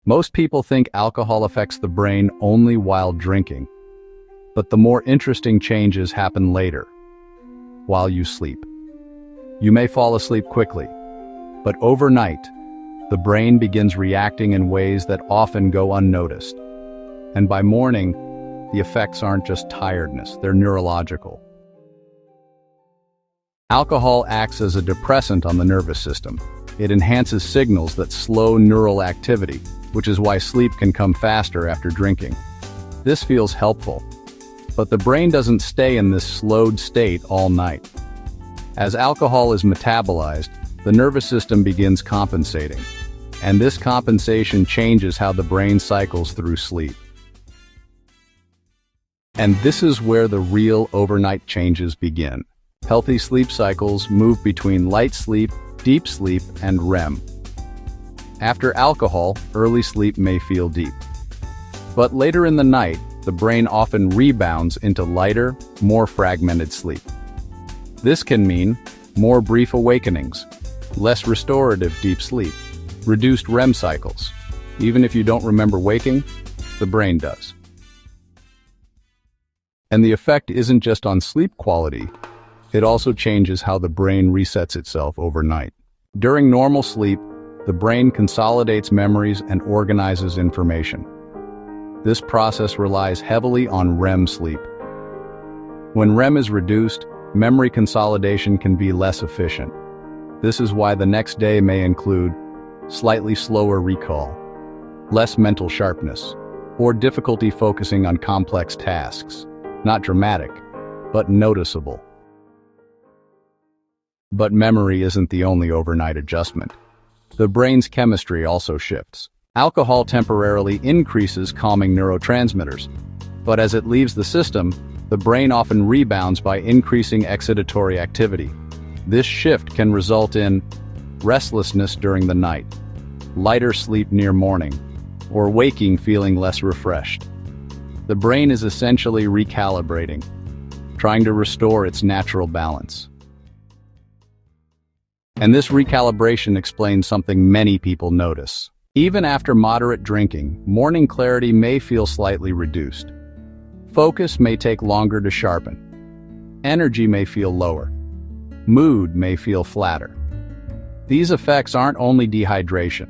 Most people think alcohol affects the brain only while drinking, but the more interesting changes happen later, while you sleep. You may fall asleep quickly, but overnight, the brain begins reacting in ways that often go unnoticed. And by morning, the effects aren't just tiredness, they're neurological. Alcohol acts as a depressant on the nervous system. It enhances signals that slow neural activity, which is why sleep can come faster after drinking. This feels helpful, but the brain doesn't stay in this slowed state all night. As alcohol is metabolized, the nervous system begins compensating, and this compensation changes how the brain cycles through sleep. And this is where the real overnight changes begin. Healthy sleep cycles move between light sleep, deep sleep, and REM. After alcohol, early sleep may feel deep. But later in the night, the brain often rebounds into lighter, more fragmented sleep. This can mean more brief awakenings, less restorative deep sleep, reduced REM cycles. Even if you don't remember waking, the brain does. And the effect isn't just on sleep quality, it also changes how the brain resets itself overnight. During normal sleep, the brain consolidates memories and organizes information. This process relies heavily on REM sleep. When REM is reduced, memory consolidation can be less efficient. This is why the next day may include slightly slower recall, less mental sharpness, or difficulty focusing on complex tasks. Not dramatic, but noticeable. But memory isn't the only overnight adjustment. The brain's chemistry also shifts. Alcohol temporarily increases calming neurotransmitters, but as it leaves the system, the brain often rebounds by increasing excitatory activity. This shift can result in restlessness during the night, lighter sleep near morning, or waking feeling less refreshed. The brain is essentially recalibrating, trying to restore its natural balance. And this recalibration explains something many people notice. Even after moderate drinking, morning clarity may feel slightly reduced. Focus may take longer to sharpen. Energy may feel lower. Mood may feel flatter. These effects aren't only dehydration.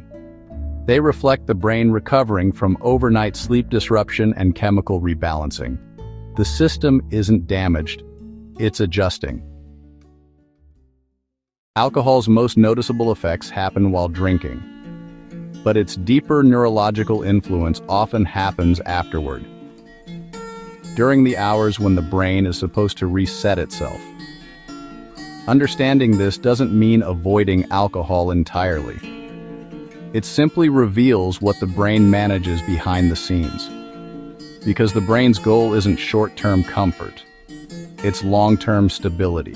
They reflect the brain recovering from overnight sleep disruption and chemical rebalancing. The system isn't damaged, it's adjusting. Alcohol's most noticeable effects happen while drinking, but its deeper neurological influence often happens afterward, during the hours when the brain is supposed to reset itself. Understanding this doesn't mean avoiding alcohol entirely. It simply reveals what the brain manages behind the scenes. Because the brain's goal isn't short-term comfort, it's long-term stability.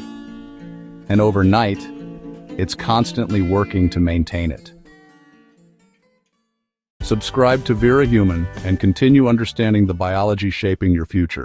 And overnight, it's constantly working to maintain it. Subscribe to Vera Human and continue understanding the biology shaping your future.